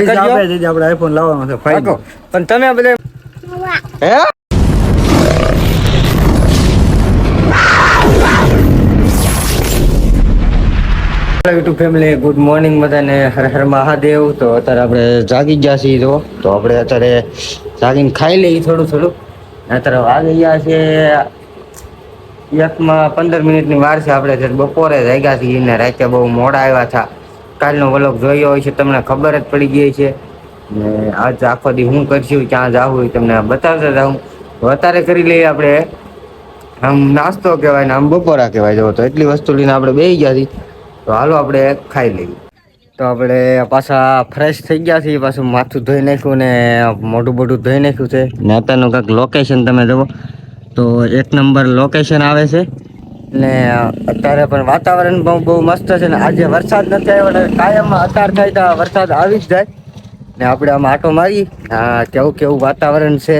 આપણે આઈફોન લાવવાનો છે ફાઈકો, પણ તમે બધે હે યુટ્યુબ ફેમિલી ગુડ મોર્નિંગ બધાને, હર હર મહાદેવ. તો અત્યારે આપણે જાગી ગયા છીએ. તો આપણે અત્યારે જાગીને ખાઈ લઈએ થોડું. અત્યારે વાગી ગયા છે 1:15 વાર છે. આપણે બપોરે જાગ્યા છીએ ને રાતે બહુ મોડા આવ્યા હતા. કાલનો વ્લોગ જોયો હોય છે તમને ખબર જ પડી ગઈ છે. ને આજ આખો દી હું કરશું, ક્યાં જાવું એ તમને બતાવતા જાઉં. તો અત્યારે કરી લઈએ આપણે આમ નાસ્તો કહેવાય ને આમ બપોરા કહેવાય. જો તો એટલી વસ્તુ લઈને આપણે બેસી ગયા છીએ. તો હાલો આપણે ખાઈ લઈએ. તો આપણે પાછા ફ્રેશ થઈ ગયા છીએ, પાછું માથું ધોઈ નાખ્યું ને મોઢું ધોઈ નાખ્યું છે. ને અત્યારનું કંઈક લોકેશન તમે જુઓ તો 1 નંબર લોકેશન આવે છે. ને અત્યારે પણ વાતાવરણ બહુ મસ્ત છે. ને આજે વરસાદ નથી આવ્યો એટલે કાયમ અત્યાર થાય તો વરસાદ આવી જ જાય. ને આપણે આમ આટો મારી કેવું વાતાવરણ છે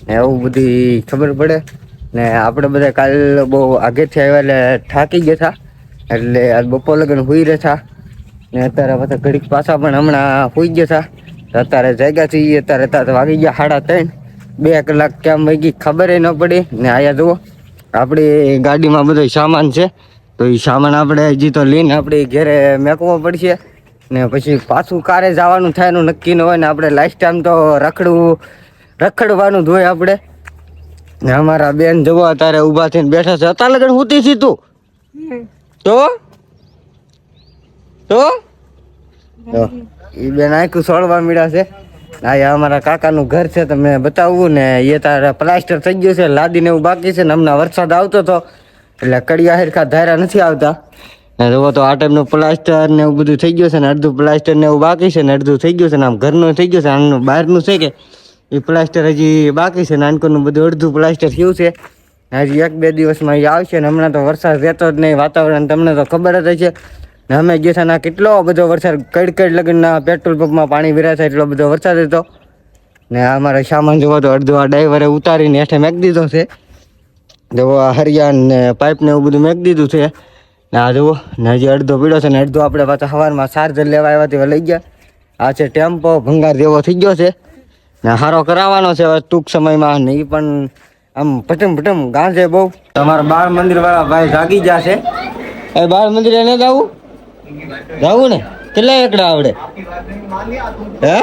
ને એવું બધી ખબર પડે. ને આપણે બધા કાલ બહુ આગેથી આવ્યા એટલે થાકી ગયા હતા, એટલે આજ બપોર લગન સુઈ રહ્યા. ને અત્યારે પાછા ઘડીક પાછા પણ હમણાં સુઈ ગયા હતા. અત્યારે જાગ્યા છીએ. અત્યારે વાગી ગયા 3:30. 2 કલાક કેમ વાગી ખબર ન પડી. ને અહીંયા જુઓ આપણી ગાડીમાં બધો સામાન છે. તો એ સામાન આપણે હજી તો લઈને આપણે ઘરે મેકવો પડશે. ને પછી પાછું કારે જવાનું થાય એનું નક્કી ન હોય. ને આપણે લાસ્ટ ટાઈમ તો રખડવાનું જ હોય આપણે. ને અમારા બેન જવો અત્યારે ઊભા થઈને બેઠા છે. અત્યારે લગન હુતી છી તું તો એ બેન આખું સોળવા મળ્યા છે. આ અમારા કાકાનું ઘર છે, તમે બતાવવું ને એ તારે પ્લાસ્ટર થઈ ગયું છે, લાદીને એવું બાકી છે. ને હમણાં વરસાદ આવતો હતો એટલે કડિયા હરખા ધારા નથી આવતા. ને જુઓ તો આ ટાઈપનું પ્લાસ્ટર ને એવું બધું થઈ ગયું છે. ને અડધું પ્લાસ્ટર ને એવું બાકી છે, ને અડધું થઈ ગયું છે. ને આમ ઘરનું થઈ ગયું છે, આમનું બહારનું છે કે એ પ્લાસ્ટર હજી બાકી છે. નાનકોનું બધું અડધું પ્લાસ્ટર થયું છે. હજી 1-2 દિવસમાં એ આવશે. ને હમણાં તો વરસાદ રહેતો જ નહીં, વાતાવરણ તમને તો ખબર જ છે. ને અમે ગયા હતા ના કેટલો બધો વરસાદ, કડ લગનના પેટ્રોલ પંપમાં પાણી ભર્યા થાય એટલો બધો વરસાદ હતો. ને અમારો સામાન જોવો તો અડધો આ ડ્રાઈવરે ઉતારીને હેઠે મેક દીધો છે. જુઓ આ હરિયાણ ને પાઇપ ને એવું બધું મેક દીધું છે. ને આ જુઓ ને હજી અડધો પીડ્યો છે. ને અડધો આપણે પાછા સવારમાં ચાર્જર લેવા આવ્યા તેવા લઈ ગયા. આ છે ટેમ્પો, ભંગાર જેવો થઈ ગયો છે. ને હારો કરાવવાનો છે હવે ટૂંક સમયમાં. ને એ પણ આમ પટમ ગાંજે બહુ. તમારા બાળ મંદિર વાળા ભાઈ જાગી ગયા છે. એ બાળ મંદિર એને જાવું ને કેટલા એકડા આવડે? હે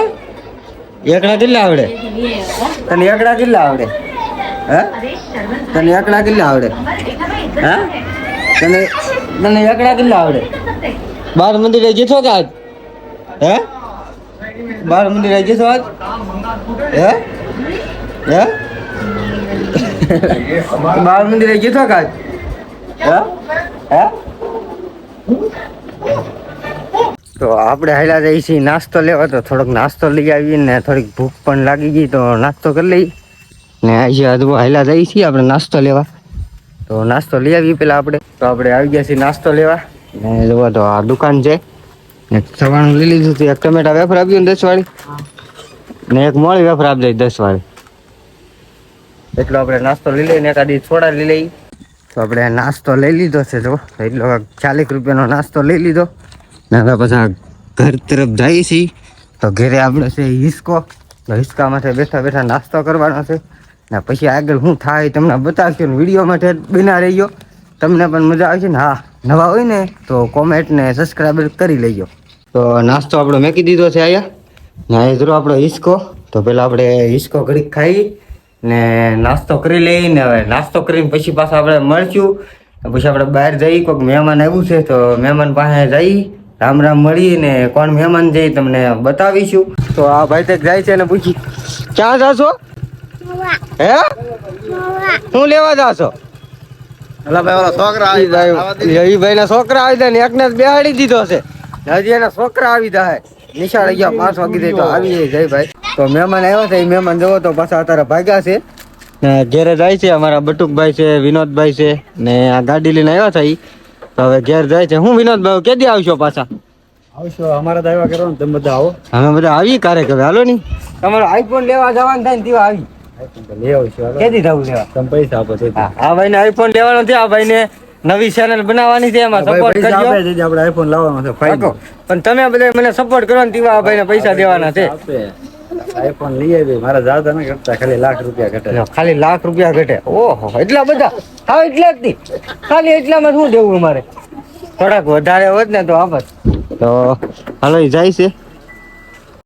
એકડા કેટલા આવડે તને? એકડા કેટલા આવડે? હે તને એકડા કેટલા આવડે? હા તને એકડા કેટલા આવડે? બાળ મંદિરે જીતો કે આજ? હે બાળ મંદિરે જીતો આજ? હે હે બાળ મંદિરે જીતો કે આજ? હે હે તો આપણે હાલ્યા જઈએ છીએ નાસ્તો લેવા. તો થોડોક નાસ્તો લઈ આવીએ ને થોડીક ભૂખ પણ લાગી ગઈ તો નાસ્તો કરી લઈ. ને આજે હાલ્યા જઈએ છીએ આપણે નાસ્તો લેવા. તો નાસ્તો લઈ આવીએ પેલા આપણે. તો આપણે આવી ગયા છીએ નાસ્તો લેવા. ને જોવા તો આ દુકાન છે. ને સવાણું લઈ લીધું હતું. 1 ટમેટા વેફર આપી ને 10 વાળી, ને 1 મોળી વેફર આપી દઈ 10 વાળી. એટલો આપણે નાસ્તો લઈ લઈએ ને એકાદી થોડા લઈ લઈએ. તો આપણે નાસ્તો લઈ લીધો છે. જો એટલો 40 રૂપિયાનો નાસ્તો લઈ લીધો. ને હવે પછી ઘર તરફ જઈએ છીએ. તો ઘરે આપણે છે હિસકો. તો હિસકામાંથી બેઠા નાસ્તો કરવાનો છે. ને પછી આગળ શું થાય તમને બતાવશું. ને વિડીયો માટે બના રહીજો, તમને પણ મજા આવશે. ને હા નવા હોય ને તો કોમેન્ટ ને સબસ્ક્રાઈબ કરી લેજો. તો નાસ્તો આપણો મેકી દીધો છે અહીંયા. ને અહીં જરૂર આપણો હિસકો. તો પહેલાં આપણે હિસકો ઘડીક ખાઈ ને નાસ્તો કરી લઈને હવે નાસ્તો કરીને પછી પાછા આપણે મળશું. પછી આપણે બહાર જઈ, કોઈક મહેમાન આવ્યું છે તો મહેમાન પાસે જઈ રામ મળીને કોણ મહેમાન જઈ તમને બતાવીશું. તો આ ભાઈ તક જાય છે ને પૂછી ક્યાં જાશો? હે શું લેવા જાશો? એ ભાઈ ના છોકરા આવી જાય ને એકને બેહાડી દીધો છે. હજી એના છોકરા આવી જાય. નિશાળ ગયા 5 વાગી જાય તો આવી જાય ભાઈ. તો મહેમાન આવ્યા છે, એ મહેમાન જવો તો પાછા અત્યારે ભાગ્યા છે. ને ઘેરે જાય છે. અમારા બટુકભાઈ છે, વિનોદભાઈ છે ને આ ગાડી લઈને આવ્યા હતા. તો હવે ઘેર જાય છે. હું વિનોદભાઈ કેદી આવશો પાછા? આવશો અમારા દાવા કરો ને તમે બધા આવો. અમે બધા આવી ક્યારેક હવે હાલો ની. તમારો આઈફોન લેવા જવાનું થાય ને તેવા આવી. લઈ આવશો. કેદી જવું લેવા? તમે પૈસા આપો છો. આ ભાઈને આઈફોન લેવાનો છે. આ ભાઈને નવી ચેનલ બનાવવાની છે એમાં ભાઈ સપોર્ટ પૈસા કરજો આપે છે જે આપણે આઈફોન લાવવાનો છે ફાઈન પાકો. પણ તમે બધા મને સપોર્ટ કરો ને તેવા આ ભાઈને પૈસા દેવાના છે આઈફોન લઈ આવી મારા દાદા ને કરતા ખાલી ₹1,00,000 ઘટે લો, ખાલી ₹1,00,000 ઘટે. ઓહો, એટલા બધા? હા, એટલા જ નહીં. ખાલી એટલામાં શું દેવું અમારે? થોડાક વધારે હોત ને તો આપત. તો હાલો, ઈ જાય છે